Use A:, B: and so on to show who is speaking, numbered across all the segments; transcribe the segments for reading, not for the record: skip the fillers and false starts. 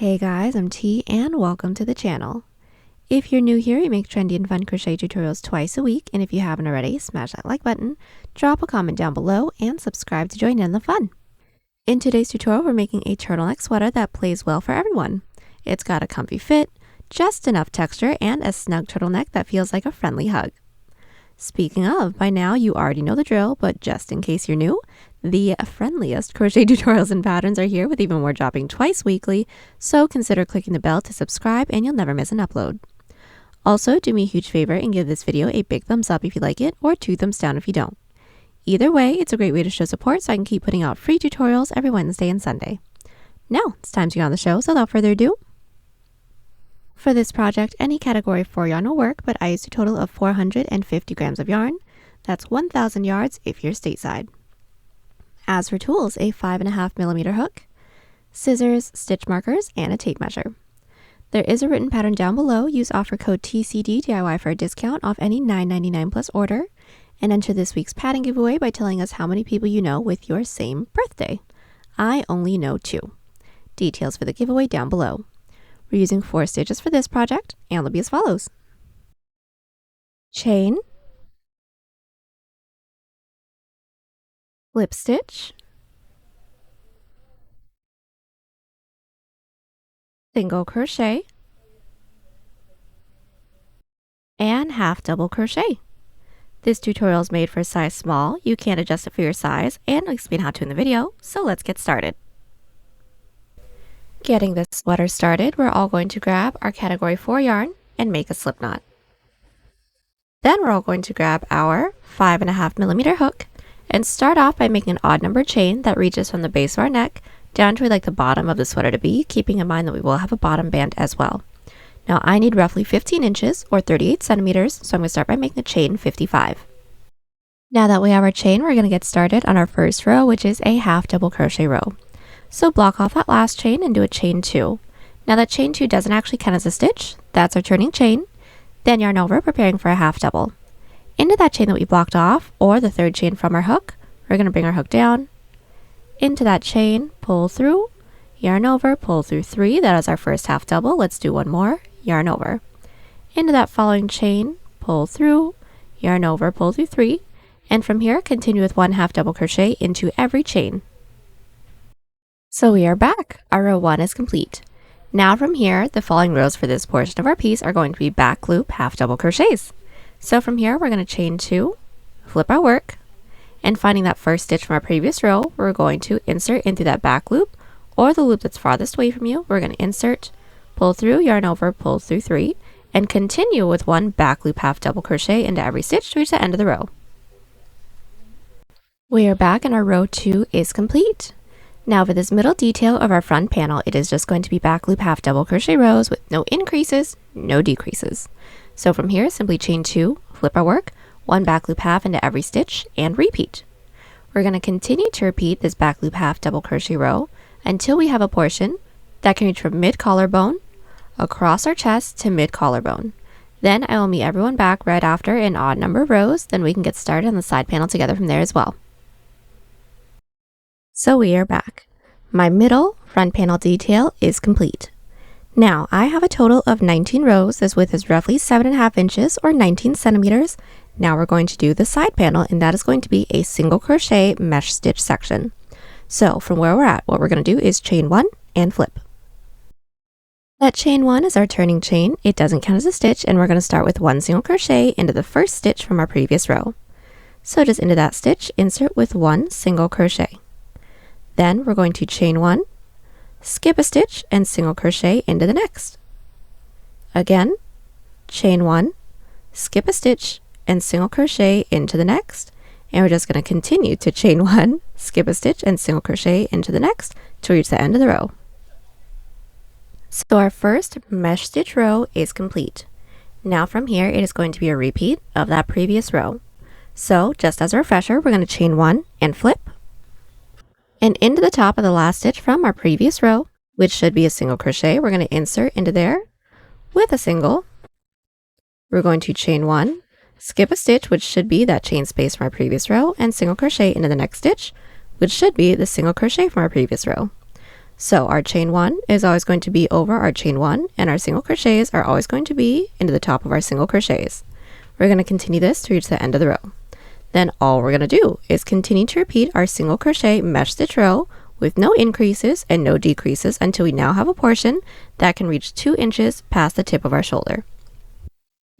A: Hey guys, I'm T and welcome to the channel. If you're new here, we make trendy and fun crochet tutorials twice a week, and if you haven't already, smash that like button, drop a comment down below, and subscribe to join in the fun. In today's tutorial, we're making a turtleneck sweater that plays well for everyone. It's got a comfy fit, just enough texture, and a snug turtleneck that feels like a friendly hug. Speaking of, by now you already know the drill, but just in case you're new, the friendliest crochet tutorials and patterns are here with even more dropping twice weekly, so consider clicking the bell to subscribe and you'll never miss an upload. Also, do me a huge favor and give this video a big thumbs up if you like it, or 2 thumbs down if you don't. Either way, it's a great way to show support so I can keep putting out free tutorials every Wednesday and Sunday. Now, it's time to get on the show, so without further ado. For this project, any category 4 yarn will work, but I used a total of 450 grams of yarn. That's 1,000 yards if you're stateside. As for tools, a 5.5mm hook, scissors, stitch markers, and a tape measure. There is a written pattern down below. Use offer code TCDDIY for a discount off any $9.99 plus order, and enter this week's pattern giveaway by telling us how many people you know with your same birthday. I only know 2. Details for the giveaway down below. We're using 4 stitches for this project, and they'll be as follows. Chain, slip stitch, single crochet, and half double crochet. This tutorial is made for a size small. You can adjust it for your size, and I'll explain how to in the video, so let's get started. Getting this sweater started, we're all going to grab our category 4 yarn and make a slip knot. Then we're all going to grab our 5.5mm hook and start off by making an odd number chain that reaches from the base of our neck down to where like the bottom of the sweater to be, keeping in mind that we will have a bottom band as well. Now I need roughly 15 inches or 38 centimeters, so I'm going to start by making the chain 55. Now that we have our chain, we're going to get started on our first row, which is a half double crochet row. So block off that last chain and do a chain 2. Now that chain 2 doesn't actually count as a stitch, that's our turning chain. Then yarn over, preparing for a half double. Into that chain that we blocked off, or the third chain from our hook, we're going to bring our hook down. Into that chain, pull through, yarn over, pull through 3, that is our first half double. Let's do one more, yarn over. Into that following chain, pull through, yarn over, pull through 3, and from here continue with 1 half double crochet into every chain. So we are back. Our row 1 is complete. Now from here, the following rows for this portion of our piece are going to be back loop half double crochets. So from here, we're going to chain 2, flip our work, and finding that first stitch from our previous row, we're going to insert into that back loop, or the loop that's farthest away from you. We're going to insert, pull through, yarn over, pull through 3, and continue with 1 back loop half double crochet into every stitch to reach the end of the row. We are back and our row 2 is complete. Now for this middle detail of our front panel, it is just going to be back loop half double crochet rows with no increases, no decreases. So from here, simply chain 2, flip our work, 1 back loop half into every stitch, and repeat. We're going to continue to repeat this back loop half double crochet row until we have a portion that can reach from mid collarbone across our chest to mid collarbone. Then I will meet everyone back right after an odd number of rows, then we can get started on the side panel together from there as well. So we are back. My middle front panel detail is complete. Now I have a total of 19 rows. This width is roughly 7.5 inches or 19 centimeters. Now we're going to do the side panel, and that is going to be a single crochet mesh stitch section. So from where we're at, what we're going to do is chain 1 and flip. That chain 1 is our turning chain. It doesn't count as a stitch, and we're going to start with 1 single crochet into the first stitch from our previous row. So just into that stitch, insert with 1 single crochet. Then we're going to chain 1, skip a stitch, and single crochet into the next. Again, chain 1, skip a stitch, and single crochet into the next. And we're just going to continue to chain 1, skip a stitch, and single crochet into the next to reach the end of the row. So our first mesh stitch row is complete. Now from here, it is going to be a repeat of that previous row. So just as a refresher, we're going to chain 1 and flip, and into the top of the last stitch from our previous row, which should be a single crochet, we're going to insert into there with a single. We're going to chain 1, skip a stitch, which should be that chain space from our previous row, and single crochet into the next stitch, which should be the single crochet from our previous row. So our chain 1 is always going to be over our chain 1, and our single crochets are always going to be into the top of our single crochets. We're going to continue this to reach the end of the row. Then all we're going to do is continue to repeat our single crochet mesh stitch row with no increases and no decreases until we now have a portion that can reach 2 inches past the tip of our shoulder.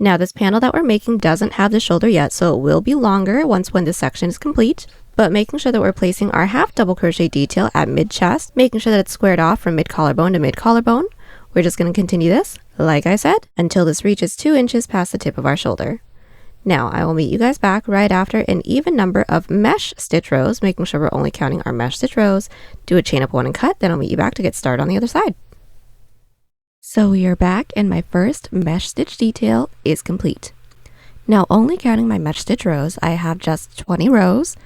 A: Now this panel that we're making doesn't have the shoulder yet, so it will be longer when this section is complete, but making sure that we're placing our half double crochet detail at mid chest, making sure that it's squared off from mid collarbone to mid collarbone. We're just going to continue this, like I said, until this reaches 2 inches past the tip of our shoulder. Now I will meet you guys back right after an even number of mesh stitch rows, making sure we're only counting our mesh stitch rows, do a chain up 1 and cut, then I'll meet you back to get started on the other side. So we are back and my first mesh stitch detail is complete. Now only counting my mesh stitch rows, I have just 20 rows.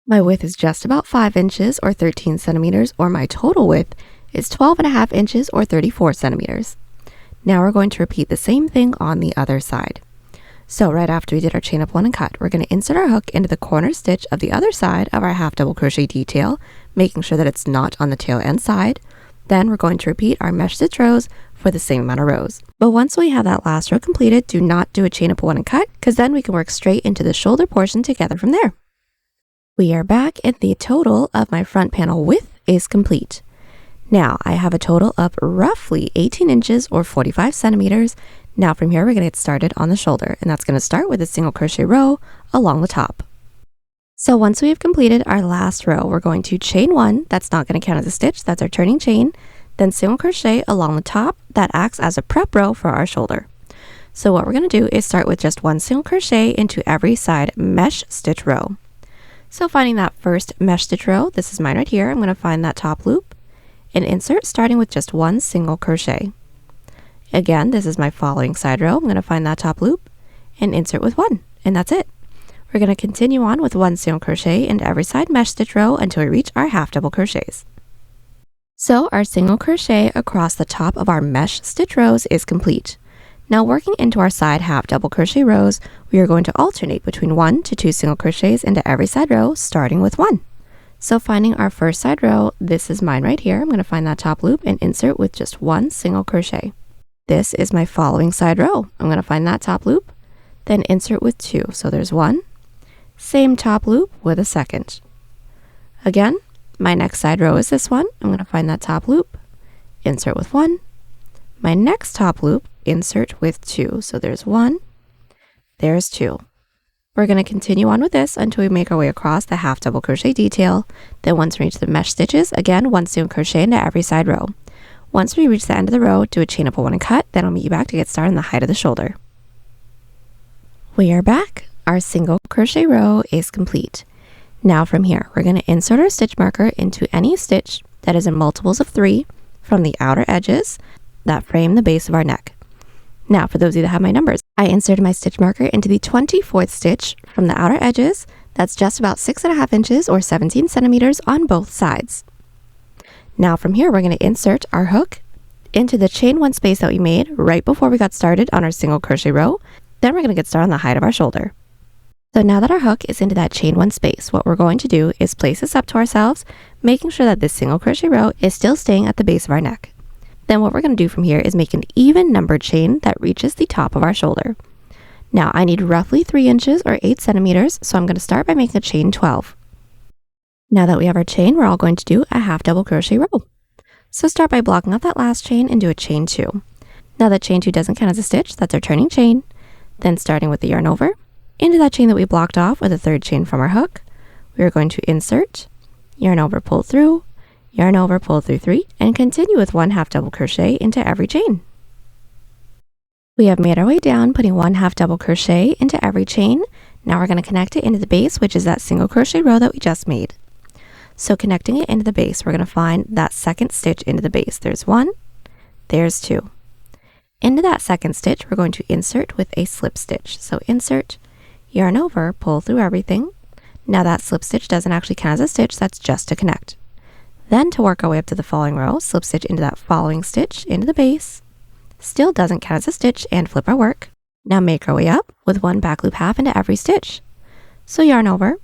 A: My width is just about 5 inches or 13 centimeters, or my total width is 12.5 inches or 34 centimeters. Now we're going to repeat the same thing on the other side. So right after we did our chain up 1 and cut, we're going to insert our hook into the corner stitch of the other side of our half double crochet detail, making sure that it's not on the tail end side. Then we're going to repeat our mesh stitch rows for the same amount of rows. But once we have that last row completed, do not do a chain up 1 and cut, because then we can work straight into the shoulder portion together from there. We are back and the total of my front panel width is complete. Now I have a total of roughly 18 inches or 45 centimeters. Now from here we're going to get started on the shoulder, and that's going to start with a single crochet row along the top. So once we have completed our last row, we're going to chain 1, that's not going to count as a stitch, that's our turning chain, then single crochet along the top that acts as a prep row for our shoulder. So what we're going to do is start with just 1 single crochet into every side mesh stitch row. So finding that first mesh stitch row, this is mine right here, I'm going to find that top loop and insert starting with just 1 single crochet. Again, this is my following side row, I'm going to find that top loop and insert with 1, and that's it. We're going to continue on with 1 single crochet into every side mesh stitch row until we reach our half double crochets. So our single crochet across the top of our mesh stitch rows is complete. Now working into our side half double crochet rows, we are going to alternate between 1 to 2 single crochets into every side row, starting with 1. So finding our first side row, this is mine right here, I'm going to find that top loop and insert with just 1 single crochet. This is my following side row, I'm going to find that top loop, then insert with 2, so there's 1. Same top loop with a second. Again, my next side row is this one. I'm going to find that top loop, insert with 1. My next top loop, insert with 2. So there's 1, there's 2. We're going to continue on with this until we make our way across the half double crochet detail. Then once we reach the mesh stitches, again, 1 single crochet into every side row. Once we reach the end of the row, do a chain up 1 and cut. Then I'll meet you back to get started on the height of the shoulder. We are back. Our single crochet row is complete. Now from here, we're going to insert our stitch marker into any stitch that is in multiples of 3 from the outer edges that frame the base of our neck. Now for those of you that have my numbers, I inserted my stitch marker into the 24th stitch from the outer edges. That's just about 6.5 inches or 17 centimeters on both sides. Now from here, we're going to insert our hook into the chain 1 space that we made right before we got started on our single crochet row. Then we're going to get started on the height of our shoulder. So now that our hook is into that chain 1 space, what we're going to do is place this up to ourselves, making sure that this single crochet row is still staying at the base of our neck. Then what we're going to do from here is make an even numbered chain that reaches the top of our shoulder. Now I need roughly 3 inches or 8 centimeters, so I'm going to start by making a chain 12. Now that we have our chain, we're all going to do a half double crochet row. So start by blocking out that last chain and do a chain 2. Now that chain 2 doesn't count as a stitch, that's our turning chain. Then starting with the yarn over, into that chain that we blocked off with a 3rd chain from our hook, we are going to insert, yarn over, pull through, yarn over, pull through 3, and continue with 1 half double crochet into every chain. We have made our way down, putting 1 half double crochet into every chain. Now we're going to connect it into the base, which is that single crochet row that we just made. So connecting it into the base, we're going to find that 2nd stitch into the base. There's 1, there's 2. Into that 2nd stitch, we're going to insert with a slip stitch. So insert, yarn over, pull through everything. Now that slip stitch doesn't actually count as a stitch, that's just to connect. Then to work our way up to the following row, slip stitch into that following stitch into the base. Still doesn't count as a stitch, and flip our work. Now make our way up with 1 back loop half into every stitch. So yarn over,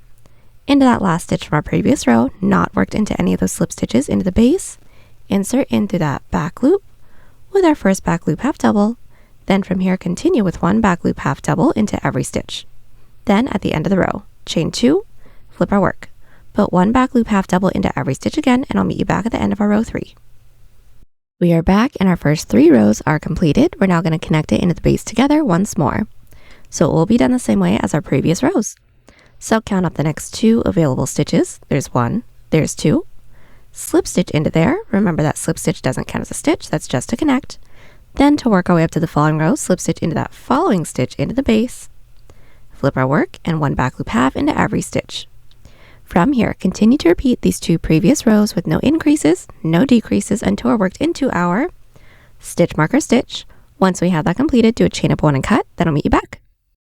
A: into that last stitch from our previous row, not worked into any of those slip stitches, into the base, insert into that back loop with our first back loop half double. Then from here, continue with one back loop half double into every stitch. Then at the end of the row, chain 2, flip our work. Put one back loop half double into every stitch again, and I'll meet you back at the end of our row 3. We are back and our first 3 rows are completed. We're now going to connect it into the base together once more. So it will be done the same way as our previous rows. So count up the next 2 available stitches. There's 1, there's 2. Slip stitch into there. Remember that slip stitch doesn't count as a stitch, that's just to connect. Then to work our way up to the following row, slip stitch into that following stitch into the base. Flip our work and one back loop half into every stitch. From here, continue to repeat these 2 previous rows with no increases, no decreases until we're worked into our stitch marker stitch. Once we have that completed, do a chain up 1 and cut, then I'll meet you back.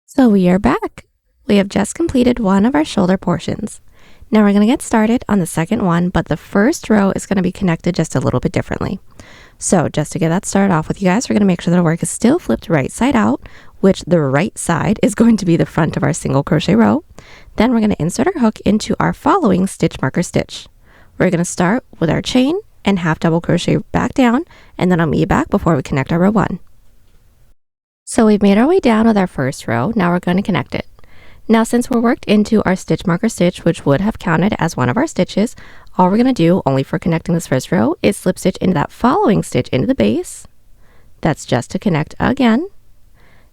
A: So we are back. We have just completed one of our shoulder portions. Now we're going to get started on the second one, but the first row is going to be connected just a little bit differently. So just to get that started off with you guys, we're going to make sure that our work is still flipped right side out, which the right side is going to be the front of our single crochet row. Then we're going to insert our hook into our following stitch marker stitch. We're going to start with our chain and half double crochet back down, and then I'll meet you back before we connect our row 1. So we've made our way down with our first row. Now we're going to connect it. Now since we're worked into our stitch marker stitch, which would have counted as one of our stitches, all we're going to do, only for connecting this first row, is slip stitch into that following stitch into the base. That's just to connect again.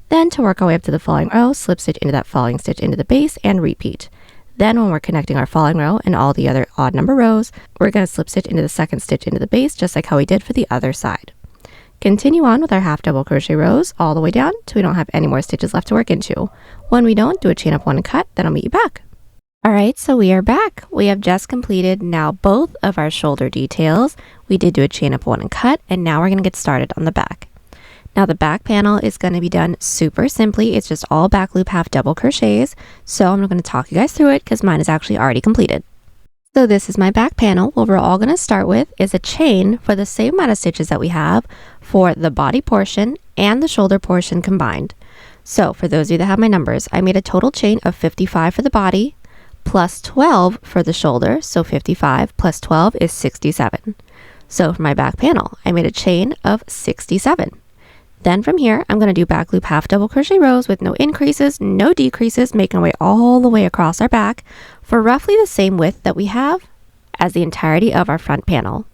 A: Then to work our way up to the following row, slip stitch into that following stitch into the base and repeat. Then when we're connecting our following row and all the other odd number rows, we're going to slip stitch into the second stitch into the base, just like how we did for the other side. Continue on with our half double crochet rows all the way down till we don't have any more stitches left to work into. When we don't, do a chain up 1 and cut, then I'll meet you back. Alright, so we are back. We have just completed now both of our shoulder details. We did do a chain up 1 and cut, and now we're going to get started on the back. Now the back panel is going to be done super simply. It's just all back loop half double crochets. So I'm going to talk you guys through it because mine is actually already completed. So this is my back panel. What we're all going to start with is a chain for the same amount of stitches that we have for the body portion and the shoulder portion combined. So for those of you that have my numbers, I made a total chain of 55 for the body plus 12 for the shoulder. So 55 plus 12 is 67. So for my back panel, I made a chain of 67. Then from here, I'm going to do back loop half double crochet rows with no increases, no decreases, making our way all the way across our back for roughly the same width that we have as the entirety of our front panel.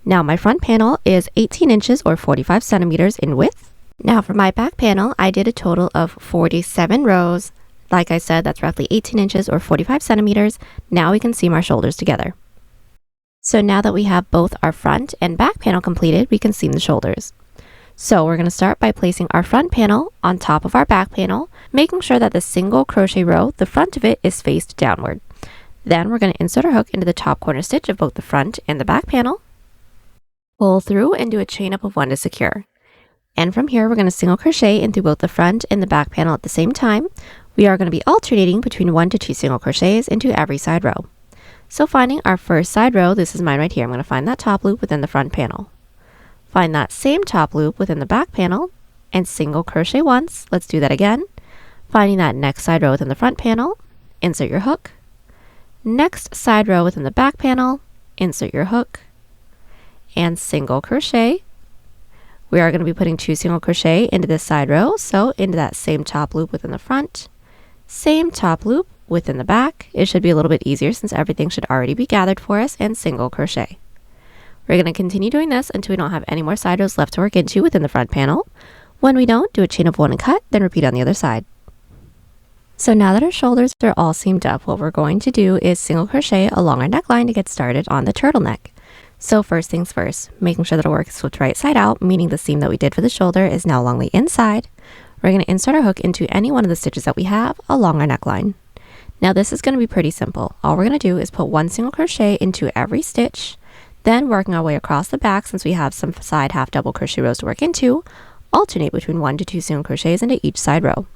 A: Now my front panel is 18 inches or 45 centimeters in width. Now for my back panel, I did a total of 47 rows. Like I said, that's roughly 18 inches or 45 centimeters. Now we can seam our shoulders together. So now that we have both our front and back panel completed, we can seam the shoulders. So we're going to start by placing our front panel on top of our back panel, making sure that the single crochet row, the front of it, is faced downward. Then we're going to insert our hook into the top corner stitch of both the front and the back panel, pull through and do a chain up of 1 to secure. And from here, we're going to single crochet into both the front and the back panel at the same time. We are going to be alternating between 1 to 2 single crochets into every side row. So finding our first side row, this is mine right here. I'm going to find that top loop within the front panel. Find that same top loop within the back panel and single crochet once. Let's do that again. Finding that next side row within the front panel, insert your hook. Next side row within the back panel, insert your hook and single crochet. We are going to be putting 2 single crochet into this side row, so into that same top loop within the front, same top loop within the back. It should be a little bit easier since everything should already be gathered for us, and single crochet. We're going to continue doing this until we don't have any more side rows left to work into within the front panel. When we don't, do a chain of 1 and cut, then repeat on the other side. So now that our shoulders are all seamed up, what we're going to do is single crochet along our neckline to get started on the turtleneck. So first things first, making sure that our work is flipped right side out, meaning the seam that we did for the shoulder is now along the inside. We're going to insert our hook into any one of the stitches that we have along our neckline. Now this is going to be pretty simple. All we're going to do is put 1 single crochet into every stitch. Then working our way across the back, since we have some side half double crochet rows to work into, alternate between 1 to 2 single crochets into each side row.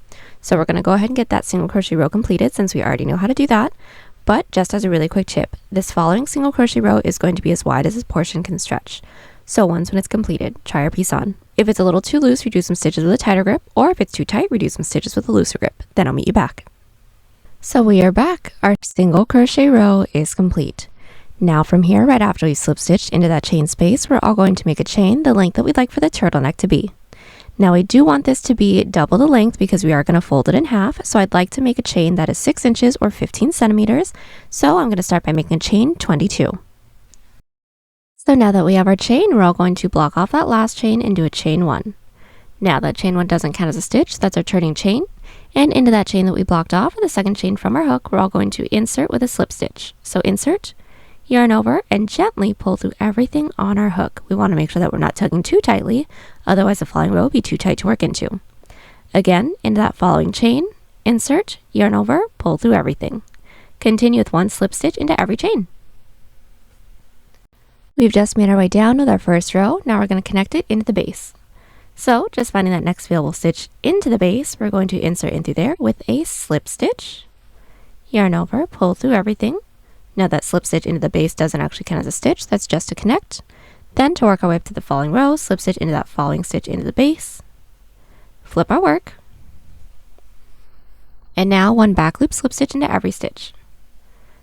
A: So we're going to go ahead and get that single crochet row completed since we already know how to do that. But just as a really quick tip, this following single crochet row is going to be as wide as this portion can stretch. So once when it's completed, try your piece on. If it's a little too loose, reduce some stitches with a tighter grip, or if it's too tight, reduce some stitches with a looser grip. Then I'll meet you back. So we are back. Our single crochet row is complete. Now from here, right after we slip stitched into that chain space, we're all going to make a chain the length that we'd like for the turtleneck to be. Now we do want this to be double the length because we are going to fold it in half, so I'd like to make a chain that is 6 inches or 15 centimeters, so I'm going to start by making a chain 22. So now that we have our chain, we're all going to block off that last chain and do a chain 1. Now that chain 1 doesn't count as a stitch, that's our turning chain, and into that chain that we blocked off with the second chain from our hook, we're all going to insert with a slip stitch. So insert, yarn over, and gently pull through everything on our hook. We want to make sure that we're not tugging too tightly, otherwise the following row will be too tight to work into. Again, into that following chain, insert, yarn over, pull through everything. Continue with 1 slip stitch into every chain. We've just made our way down with our first row. Now we're going to connect it into the base. So just finding that next available stitch into the base, we're going to insert in through there with a slip stitch, yarn over, pull through everything. Now that slip stitch into the base doesn't actually count as a stitch, that's just to connect. Then to work our way up to the following row, slip stitch into that following stitch into the base, flip our work, and now 1 back loop slip stitch into every stitch.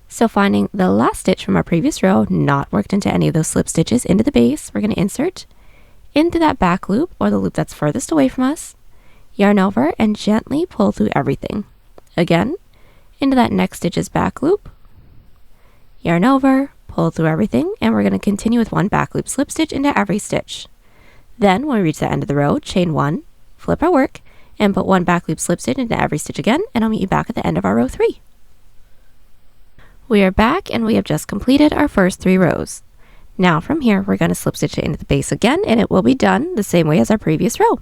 A: So finding the last stitch from our previous row, not worked into any of those slip stitches into the base, we're going to insert into that back loop, or the loop that's furthest away from us, yarn over, and gently pull through everything. Again, into that next stitch's back loop, yarn over, pull through everything, and we're going to continue with 1 back loop slip stitch into every stitch. Then when we reach the end of the row, chain 1, flip our work, and put 1 back loop slip stitch into every stitch again, and I'll meet you back at the end of our row 3. We are back and we have just completed our first 3 rows. Now from here, we're going to slip stitch it into the base again, and it will be done the same way as our previous row.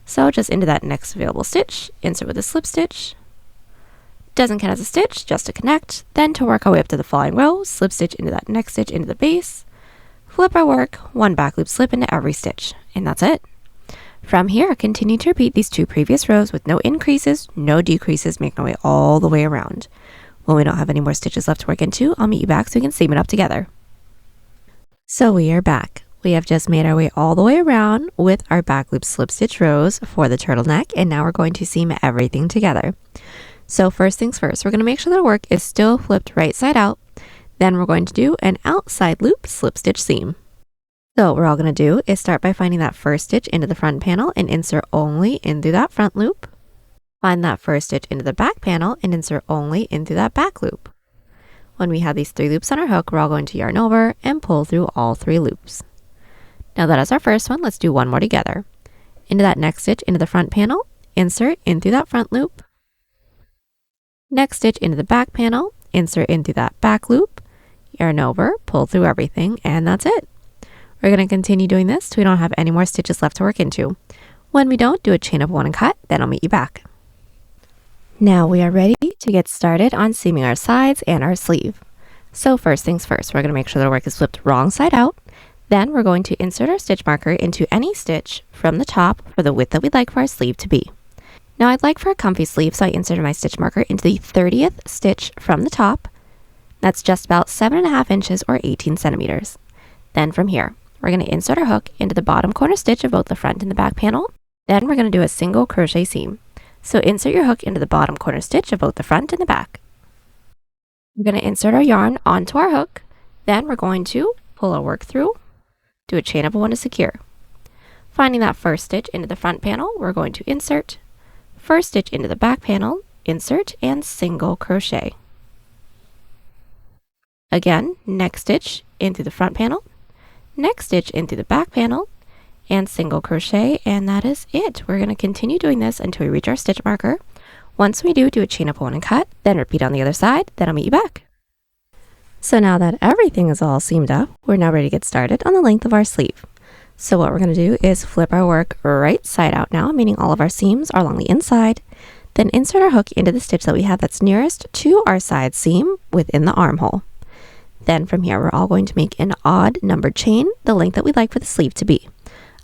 A: So just into that next available stitch, insert with a slip stitch. Doesn't count as a stitch, just to connect. Then to work our way up to the following row, slip stitch into that next stitch into the base, flip our work, 1 back loop slip into every stitch, and that's it. From here, continue to repeat these 2 previous rows with no increases, no decreases, making our way all the way around. When we don't have any more stitches left to work into, I'll meet you back so we can seam it up together. So we are back. We have just made our way all the way around with our back loop slip stitch rows for the turtleneck, and now we're going to seam everything together. So first things first, we're going to make sure that our work is still flipped right side out. Then we're going to do an outside loop slip stitch seam. So what we're all going to do is start by finding that first stitch into the front panel and insert only in through that front loop. Find that first stitch into the back panel and insert only into that back loop. When we have these 3 loops on our hook, we're all going to yarn over and pull through all 3 loops. Now that is our first one, let's do one more together. Into that next stitch into the front panel, insert in through that front loop. Next stitch into the back panel, insert in through that back loop, yarn over, pull through everything, and that's it. We're going to continue doing this till we don't have any more stitches left to work into. When we don't, do a chain of 1 and cut, then I'll meet you back. Now we are ready to get started on seaming our sides and our sleeve. So first things first, we're going to make sure that our work is flipped wrong side out. Then we're going to insert our stitch marker into any stitch from the top for the width that we'd like for our sleeve to be. Now I'd like for a comfy sleeve, so I inserted my stitch marker into the 30th stitch from the top. That's just about 7.5 inches or 18 centimeters. Then from here, we're going to insert our hook into the bottom corner stitch of both the front and the back panel. Then we're going to do a single crochet seam. So insert your hook into the bottom corner stitch of both the front and the back. We're going to insert our yarn onto our hook. Then we're going to pull our work through, do a chain of 1 to secure. Finding that first stitch into the front panel, we're going to insert, first stitch into the back panel, insert, and single crochet. Again, next stitch into the front panel, next stitch into the back panel, and single crochet, and that is it. We're going to continue doing this until we reach our stitch marker. Once we do a chain of 1 and cut, then repeat on the other side, then I'll meet you back. So now that everything is all seamed up, we're now ready to get started on the length of our sleeve. So what we're going to do is flip our work right side out now, meaning all of our seams are along the inside. Then insert our hook into the stitch that we have that's nearest to our side seam within the armhole. Then from here, we're all going to make an odd numbered chain, the length that we'd like for the sleeve to be.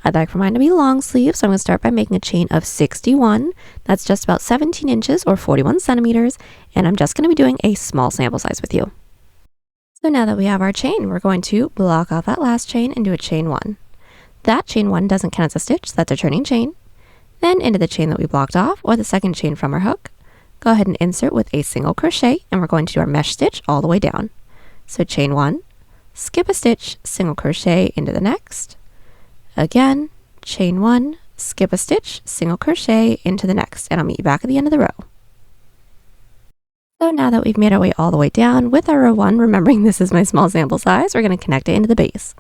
A: I'd like for mine to be long sleeve, so I'm going to start by making a chain of 61. That's just about 17 inches or 41 centimeters, and I'm just going to be doing a small sample size with you. So now that we have our chain, we're going to block off that last chain and do a chain 1. That chain 1 doesn't count as a stitch, so that's a turning chain. Then into the chain that we blocked off, or the second chain from our hook, go ahead and insert with a single crochet, and we're going to do our mesh stitch all the way down. So chain 1, skip a stitch, single crochet into the next. Again, chain 1, skip a stitch, single crochet into the next, and I'll meet you back at the end of the row. So now that we've made our way all the way down with our row 1, remembering this is my small sample size, we're going to connect it into the base.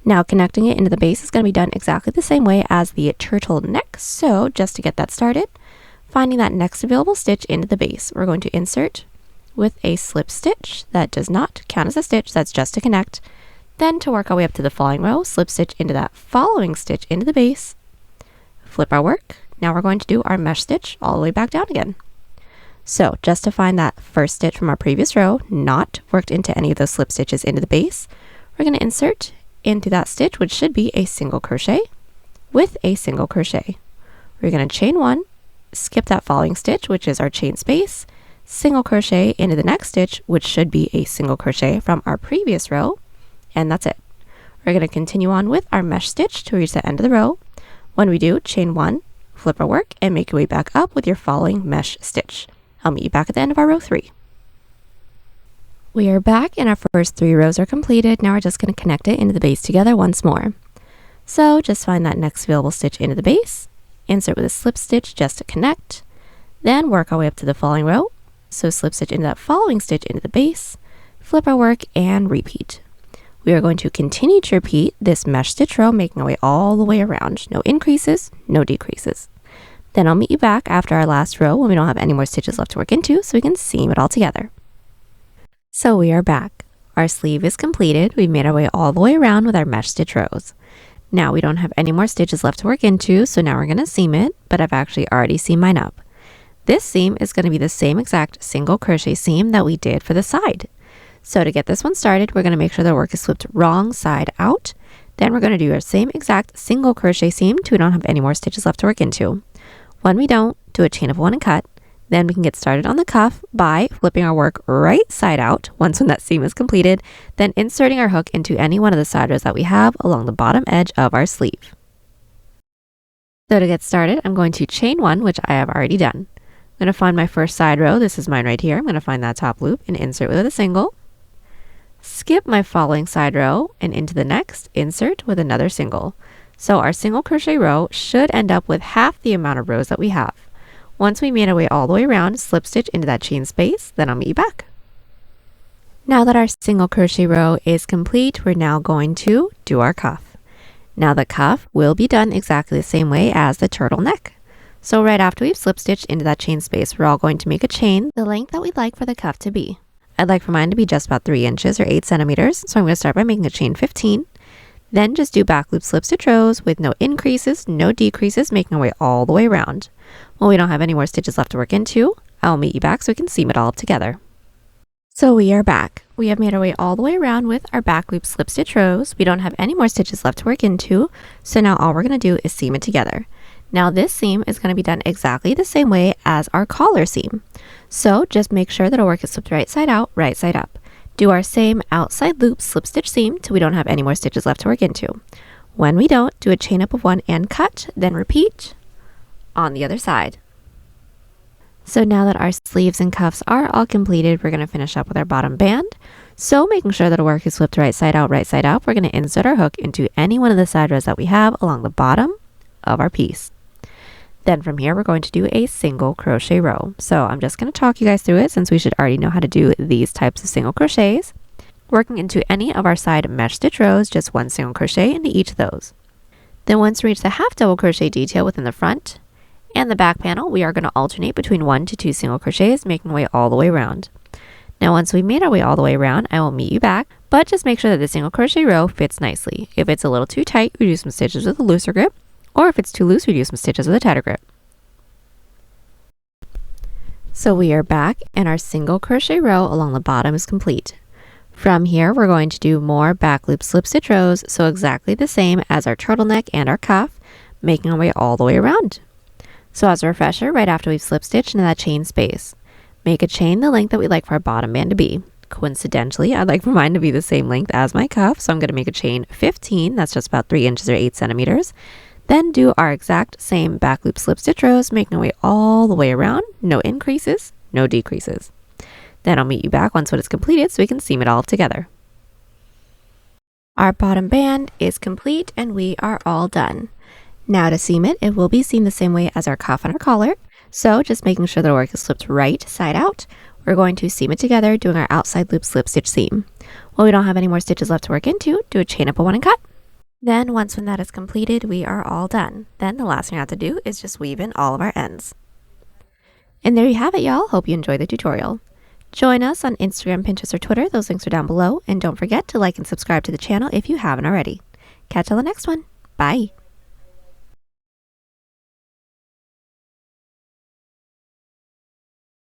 A: Now connecting it into the base is going to be done exactly the same way as the turtleneck. So just to get that started, finding that next available stitch into the base, we're going to insert with a slip stitch. That does not count as a stitch, that's just to connect. Then to work our way up to the following row, slip stitch into that following stitch into the base, flip our work. Now we're going to do our mesh stitch all the way back down again. So just to find that first stitch from our previous row, not worked into any of those slip stitches into the base, we're going to insert into that stitch, which should be a single crochet with a single crochet. We're going to chain 1, skip that following stitch, which is our chain space, single crochet into the next stitch, which should be a single crochet from our previous row, and that's it. We're going to continue on with our mesh stitch to reach the end of the row. When we do, chain 1, flip our work, and make your way back up with your following mesh stitch. I'll meet you back at the end of our row 3. We are back and our first 3 rows are completed. Now we're just going to connect it into the base together once more. So just find that next available stitch into the base, insert with a slip stitch just to connect, then work our way up to the following row. So slip stitch into that following stitch into the base, flip our work, and repeat. We are going to continue to repeat this mesh stitch row, making our way all the way around. No increases, no decreases. Then I'll meet you back after our last row when we don't have any more stitches left to work into, so we can seam it all together. So we are back. Our sleeve is completed. We've made our way all the way around with our mesh stitch rows. Now we don't have any more stitches left to work into, so now we're going to seam it, but I've actually already seamed mine up. This seam is going to be the same exact single crochet seam that we did for the side. So to get this one started, we're going to make sure the work is flipped wrong side out. Then we're going to do our same exact single crochet seam till we don't have any more stitches left to work into. When we don't, do a chain of 1 and cut. Then we can get started on the cuff by flipping our work right side out once when that seam is completed, then inserting our hook into any one of the side rows that we have along the bottom edge of our sleeve. So to get started, I'm going to chain 1, which I have already done. I'm going to find my first side row. This is mine right here. I'm going to find that top loop and insert with a single. Skip my following side row and into the next, insert with another single. So our single crochet row should end up with half the amount of rows that we have. Once we made our way all the way around, slip stitch into that chain space, then I'll meet you back. Now that our single crochet row is complete, we're now going to do our cuff. Now the cuff will be done exactly the same way as the turtleneck. So right after we've slip stitched into that chain space, we're all going to make a chain the length that we'd like for the cuff to be. I'd like for mine to be just about 3 inches or 8 centimeters, so I'm going to start by making a chain 15. Then just do back loop slip stitch rows with no increases, no decreases, making our way all the way around. When we don't have any more stitches left to work into, I'll meet you back so we can seam it all up together. So we are back. We have made our way all the way around with our back loop slip stitch rows. We don't have any more stitches left to work into, so now all we're going to do is seam it together. Now this seam is going to be done exactly the same way as our collar seam. So just make sure that our work is flipped right side out, right side up. Do our same outside loop slip stitch seam till we don't have any more stitches left to work into. When we don't, do a chain up of 1 and cut, then repeat on the other side. So now that our sleeves and cuffs are all completed, we're going to finish up with our bottom band. So making sure that our work is flipped right side out, right side up, we're going to insert our hook into any one of the side rows that we have along the bottom of our piece. Then from here, we're going to do a single crochet row. So I'm just going to talk you guys through it since we should already know how to do these types of single crochets. Working into any of our side mesh stitch rows, just 1 single crochet into each of those. Then once we reach the half double crochet detail within the front and the back panel, we are going to alternate between 1 to 2 single crochets, making our way all the way around. Now once we've made our way all the way around, I will meet you back, but just make sure that the single crochet row fits nicely. If it's a little too tight, we do some stitches with a looser grip, or if it's too loose, we do some stitches with a tighter grip. So we are back and our single crochet row along the bottom is complete. From here, we're going to do more back loop slip stitch rows, so exactly the same as our turtleneck and our cuff, making our way all the way around. So as a refresher, right after we've slip stitched into that chain space, make a chain the length that we'd like for our bottom band to be. Coincidentally, I'd like for mine to be the same length as my cuff, so I'm going to make a chain 15, that's just about 3 inches or 8 centimeters. Then do our exact same back loop slip stitch rows, making our way all the way around, no increases, no decreases. Then I'll meet you back once when it's completed so we can seam it all together. Our bottom band is complete and we are all done. Now to seam it, it will be seamed the same way as our cuff and our collar. So just making sure the work is flipped right side out, we're going to seam it together doing our outside loop slip stitch seam. While we don't have any more stitches left to work into, do a chain up a 1 and cut. Then once when that is completed, we are all done. Then the last thing we have to do is just weave in all of our ends. And there you have it, y'all. Hope you enjoyed the tutorial. Join us on Instagram, Pinterest, or Twitter. Those links are down below. And don't forget to like and subscribe to the channel if you haven't already. Catch you on the next one. Bye.